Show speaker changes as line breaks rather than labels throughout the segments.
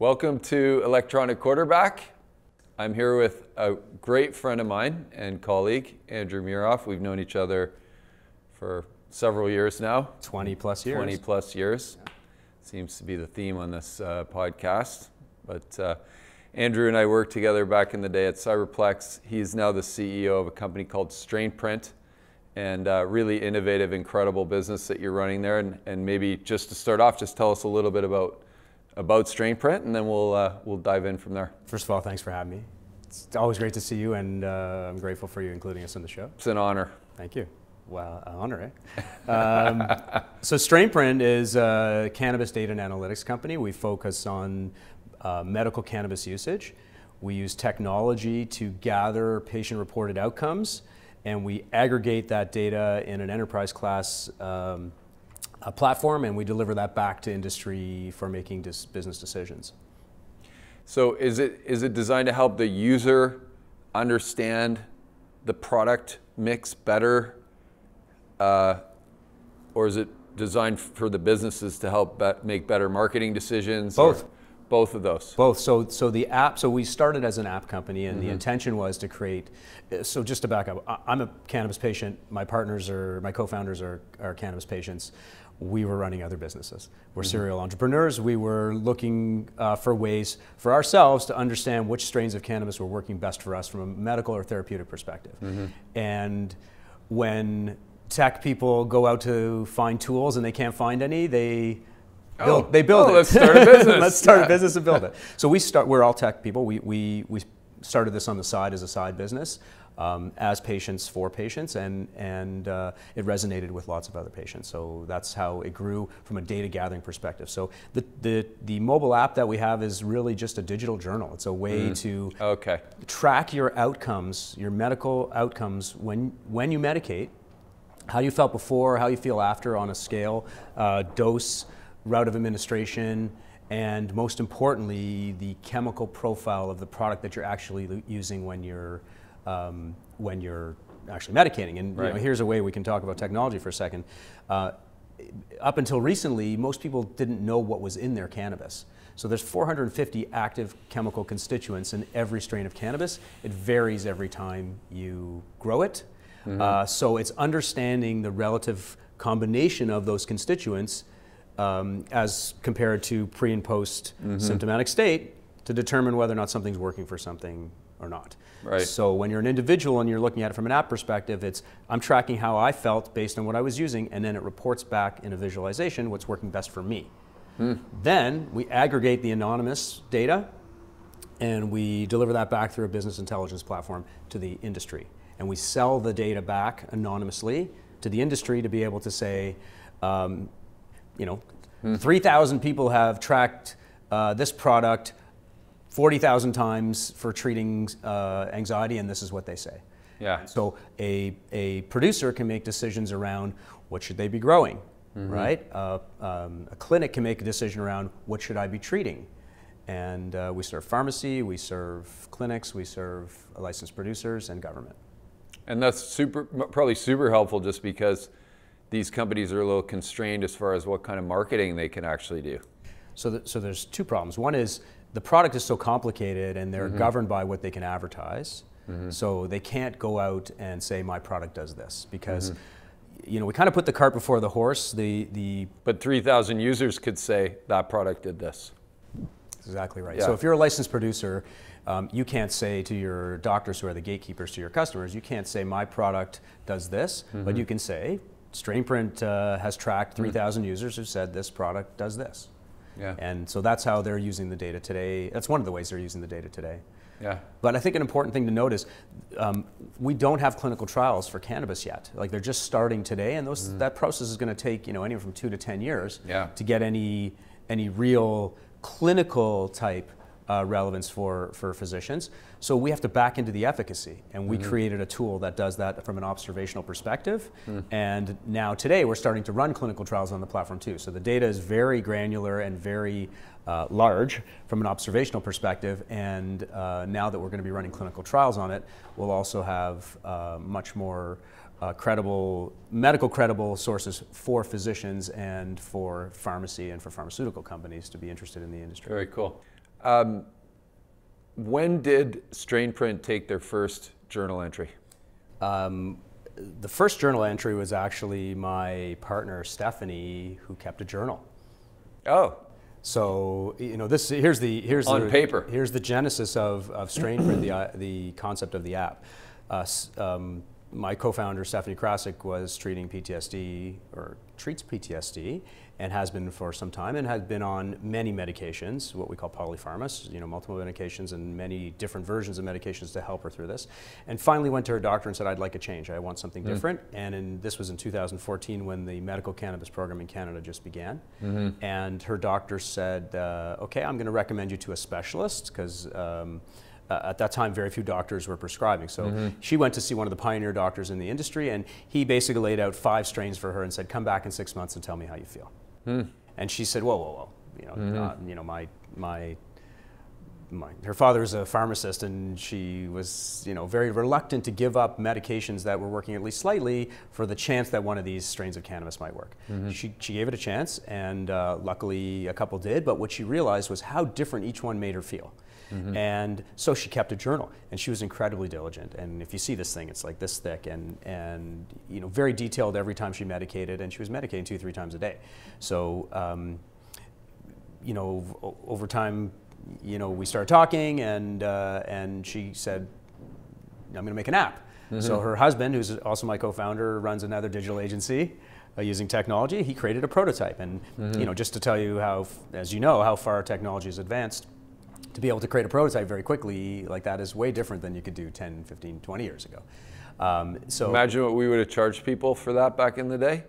Welcome to Electronic Quarterback. I'm here with a great friend of mine and colleague, Andrew Muroff. We've known each other for several years now.
20 plus years.
20 plus years. Yeah. Seems to be the theme on this podcast. But Andrew and I worked together back in the day at Cyberplex. He's now the CEO of a company called Strainprint, and really innovative, incredible business that you're running there. And maybe just to start off, just tell us a little bit about Strainprint, and then we'll dive in from there.
First of all, thanks for having me. It's always great to see you, and I'm grateful for you including us in the show.
It's an honor.
Thank you. Well, an honor, eh? So Strainprint is a cannabis data and analytics company. We focus on medical cannabis usage. We use technology to gather patient-reported outcomes, and we aggregate that data in an enterprise class a platform, and we deliver that back to industry for making business decisions.
So is it designed to help the user understand the product mix better, or is it designed for the businesses to help make better marketing decisions?
Both.
Both of those.
Both. So the app. So we started as an app company, and the intention was to create. So just to back up, I'm a cannabis patient. My co-founders are cannabis patients. We were running other businesses. We're serial entrepreneurs. We were looking for ways for ourselves to understand which strains of cannabis were working best for us from a medical or therapeutic perspective. And when tech people go out to find tools and they can't find any, they build it.
Let's start a business.
Let's start a business and build it. So we're all tech people. We started this on the side as a side business, as patients for patients, and it resonated with lots of other patients. So that's how it grew from a data gathering perspective. So the mobile app that we have is really just a digital journal. It's a way to track your outcomes, your medical outcomes when you medicate, how you felt before, how you feel after on a scale, dose, route of administration, and most importantly, the chemical profile of the product that you're actually using when you're actually medicating. And you know, here's a way we can talk about technology for a second. Up until recently, most people didn't know what was in their cannabis. So there's 450 active chemical constituents in every strain of cannabis. It varies every time you grow it. So it's understanding the relative combination of those constituents as compared to pre and post symptomatic state to determine whether or not something's working for something or not. So when you're an individual and you're looking at it from an app perspective, I'm tracking how I felt based on what I was using, and then it reports back in a visualization what's working best for me. Then we aggregate the anonymous data, and we deliver that back through a business intelligence platform to the industry. And we sell the data back anonymously to the industry to be able to say, 3,000 people have tracked this product 40,000 times for treating anxiety, and this is what they say. So a producer can make decisions around what should they be growing, right? A clinic can make a decision around what should I be treating. And we serve pharmacy, we serve clinics, we serve licensed producers and government.
And that's probably super helpful, just because these companies are a little constrained as far as what kind of marketing they can actually do.
So there's two problems. One is the product is so complicated, and they're governed by what they can advertise. So they can't go out and say my product does this, because we kind of put the cart before the horse.
But 3,000 users could say that product did this.
That's exactly right. So if you're a licensed producer, you can't say to your doctors, who are the gatekeepers to your customers, you can't say my product does this, but you can say Strainprint has tracked 3,000 users who said this product does this. And so that's how they're using the data today. That's one of the ways they're using the data today. But I think an important thing to note is we don't have clinical trials for cannabis yet. Like, they're just starting today, and that process is going to take anywhere from 2 to 10 years to get any real clinical type relevance for physicians. So we have to back into the efficacy, and we created a tool that does that from an observational perspective. And now today we're starting to run clinical trials on the platform too. So the data is very granular and very large from an observational perspective, and now that we're going to be running clinical trials on it, we'll also have much more medical credible sources for physicians and for pharmacy and for pharmaceutical companies to be interested in the industry.
Very cool. When did Strainprint take their first journal entry?
The first journal entry was actually my partner Stephanie, who kept a journal.
Oh.
So here's the genesis of Strainprint, the concept of the app. My co-founder Stephanie Krasik was treating PTSD, or treats PTSD, and has been for some time, and has been on many medications, what we call polypharmacy, multiple medications and many different versions of medications to help her through this. And finally went to her doctor and said, I'd like a change. I want something different. And this was in 2014 when the medical cannabis program in Canada just began. And her doctor said, okay, I'm going to recommend you to a specialist, because at that time, very few doctors were prescribing. So she went to see one of the pioneer doctors in the industry, and he basically laid out 5 strains for her and said, come back in 6 months and tell me how you feel. And she said, whoa. Her father's a pharmacist, and she was, very reluctant to give up medications that were working at least slightly for the chance that one of these strains of cannabis might work. She gave it a chance, and luckily a couple did, but what she realized was how different each one made her feel. And so she kept a journal, and she was incredibly diligent. And if you see this thing, it's like this thick, and very detailed every time she medicated, and she was medicating 2-3 times a day. So over time, we started talking, and she said, I'm going to make an app. So her husband, who's also my co-founder, runs another digital agency using technology. He created a prototype, and just to tell you how, as you know, how far technology has advanced, to be able to create a prototype very quickly like that is way different than you could do 10, 15, 20 years ago. So
imagine what we would have charged people for that back in the day.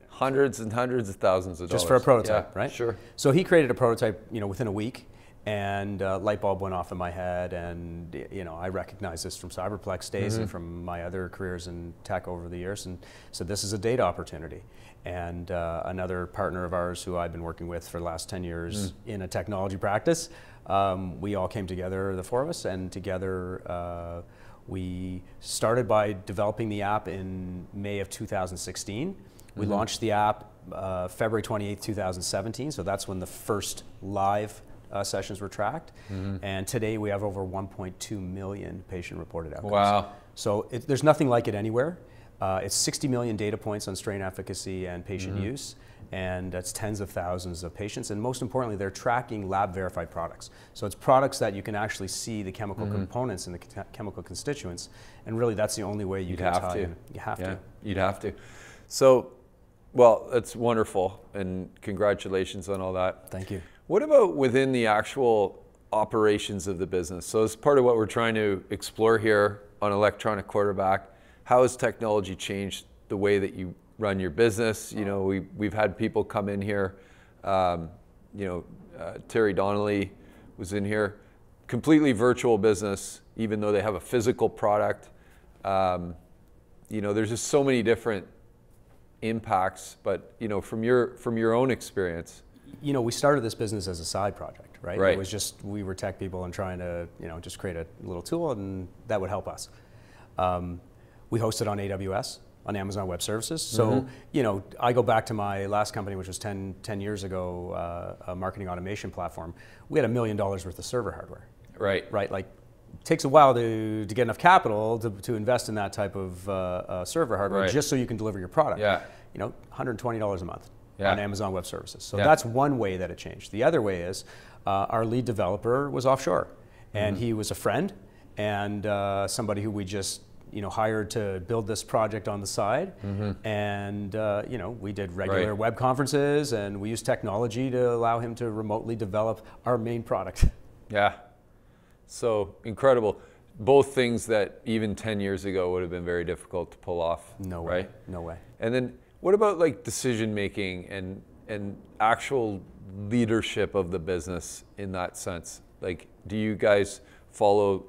Hundreds and hundreds of thousands of dollars.
Just for a prototype, right?
Sure.
So he created a prototype, within a week, and light bulb went off in my head, and I recognized this from Cyberplex days and from my other careers in tech over the years, and so this is a data opportunity. And another partner of ours who I've been working with for the last 10 years in a technology practice, we all came together, the 4 of us, and together we started by developing the app in May of 2016. We launched the app February 28th, 2017, so that's when the first live sessions were tracked. And today we have over 1.2 million patient-reported outcomes.
Wow.
So there's nothing like it anywhere. It's 60 million data points on strain efficacy and patient use, and that's tens of thousands of patients, and most importantly, they're tracking lab-verified products. So it's products that you can actually see the chemical components and the chemical constituents, and really that's the only way you can tie in. You have to.
You'd have to. So, well, that's wonderful, and congratulations on all that.
Thank you.
What about within the actual operations of the business? So as part of what we're trying to explore here on Electronic Quarterback, how has technology changed the way that you run your business? We've had people come in here, Terry Donnelly was in here, completely virtual business, even though they have a physical product. There's just so many different impacts, but from your own experience.
We started this business as a side project, right?
Right.
It was just, we were tech people and trying to, just create a little tool, and that would help us. We hosted on AWS, on Amazon Web Services. So, I go back to my last company, which was 10 years ago, a marketing automation platform. We had $1 million worth of server hardware.
Right.
Right. Like, it takes a while to get enough capital to invest in that type of server hardware, just so you can deliver your product.
Yeah.
$120 a month.
Yeah.
On Amazon Web Services. So that's one way that it changed. The other way is our lead developer was offshore, and he was a friend and somebody who we just hired to build this project on the side. And we did regular web conferences, and we used technology to allow him to remotely develop our main product.
Yeah. So incredible. Both things that even 10 years ago would have been very difficult to pull off.
No way.
Right?
No way.
And then what about like decision making and actual leadership of the business in that sense? Like, do you guys follow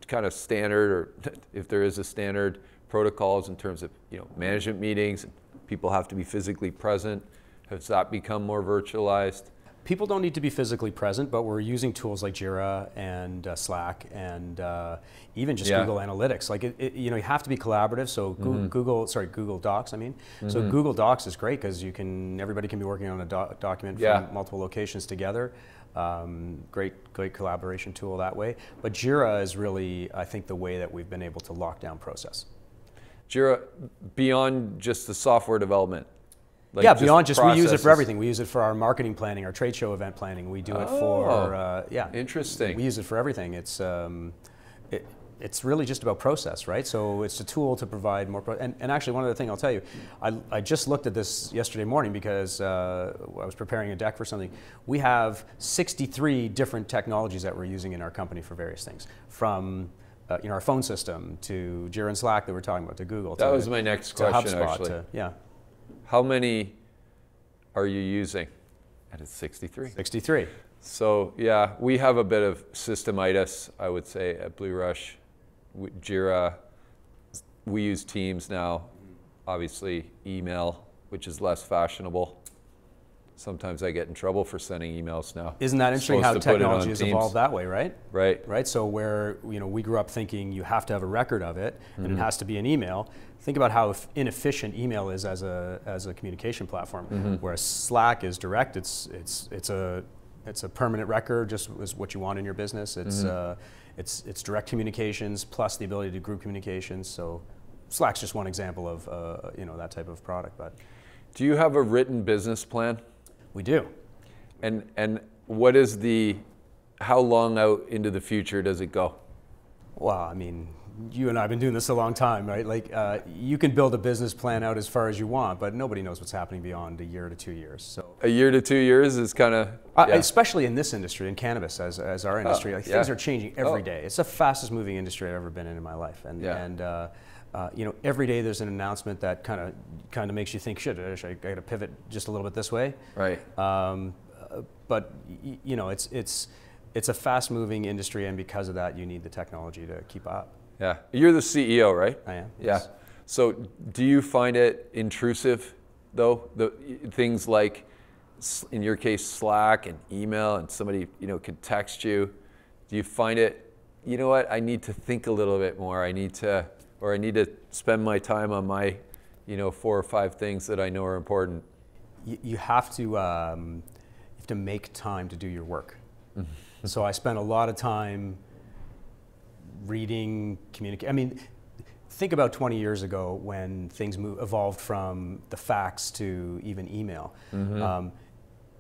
kind of standard, or if there is a standard, protocols in terms of management meetings? People have to be physically present. Has that become more virtualized?
People don't need to be physically present, but we're using tools like Jira and Slack and even just Google Analytics. Like you have to be collaborative. So Google Docs. I mean, so Google Docs is great because everybody can be working on a document from multiple locations together. Great collaboration tool that way. But Jira is really, I think, the way that we've been able to lock down process.
Jira, beyond just the software development?
Like yeah, beyond just, we use it for everything. We use it for our marketing planning, our trade show event planning. We do it for, yeah.
Interesting.
We use it for everything. It's really just about process, right? So it's a tool to provide more, and actually one other thing I'll tell you, I just looked at this yesterday morning because I was preparing a deck for something. We have 63 different technologies that we're using in our company for various things, from our phone system to Jira and Slack that we're talking about, to Google.
That was my next question,
HubSpot,
actually.
Yeah.
How many are you using? And it's 63.
63.
So yeah, we have a bit of systemitis, I would say, at Blue Rush. Jira, we use Teams now, obviously email, which is less fashionable. Sometimes I get in trouble for sending emails now.
Isn't that interesting how technology has evolved that way, right?
Right.
Right, so where we grew up thinking you have to have a record of it and it has to be an email. Think about how inefficient email is as a communication platform, whereas Slack is direct, it's a permanent record, just is what you want in your business. It's direct communications plus the ability to group communications. So Slack's just one example of that type of product. But
do you have a written business plan?
We do.
And what is how long out into the future does it go?
Well, I mean, you and I have been doing this a long time, right? Like you can build a business plan out as far as you want, but nobody knows what's happening beyond a year to 2 years. So
a year to 2 years is kind of,
especially in this industry, in cannabis as our industry, like things are changing every day. It's the fastest moving industry I've ever been in my life. And every day there's an announcement that kind of makes you think, shit, I got to pivot just a little bit this way.
Right.
But it's a fast moving industry, and because of that, you need the technology to keep up.
Yeah, you're the CEO, right?
I am.
Yeah.
Yes.
So do you find it intrusive, though? The things like, in your case, Slack and email, and somebody could text you. Do you find it? You know what? I need to think a little bit more. I need to spend my time on my, 4 or 5 things that I know are important.
You have to make time to do your work. So I spend a lot of time reading, communicating. I mean, think about 20 years ago when things evolved from the fax to even email.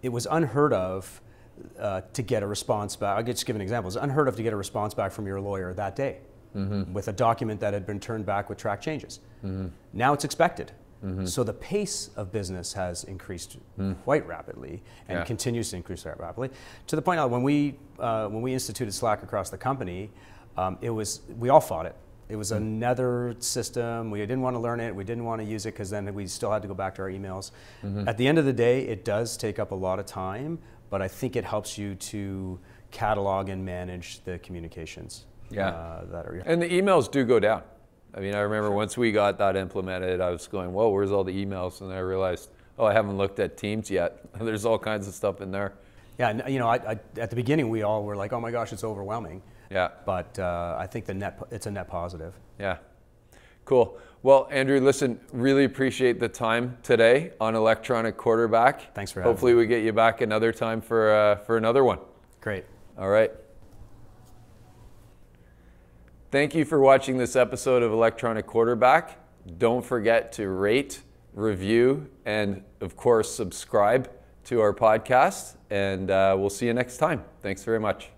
It was unheard of to get a response back. I'll just give an example. It was unheard of to get a response back from your lawyer that day with a document that had been turned back with track changes. Now it's expected. So the pace of business has increased quite rapidly and continues to increase rapidly, to the point now when we instituted Slack across the company, we all fought it. It was another system. We didn't want to learn it. We didn't want to use it because then we still had to go back to our emails. At the end of the day, it does take up a lot of time, but I think it helps you to catalog and manage the communications. And the emails do go down. I mean, I remember once we got that implemented, I was going, whoa, where's all the emails? And then I realized, oh, I haven't looked at Teams yet. There's all kinds of stuff in there. Yeah, and at the beginning, we all were like, oh my gosh, it's overwhelming.
Yeah.
But I think it's a net positive.
Yeah. Cool. Well, Andrew, listen, really appreciate the time today on Electronic Quarterback.
Thanks for having me.
Hopefully we get you back another time for another one.
Great.
All right. Thank you for watching this episode of Electronic Quarterback. Don't forget to rate, review, and of course, subscribe to our podcast. And we'll see you next time. Thanks very much.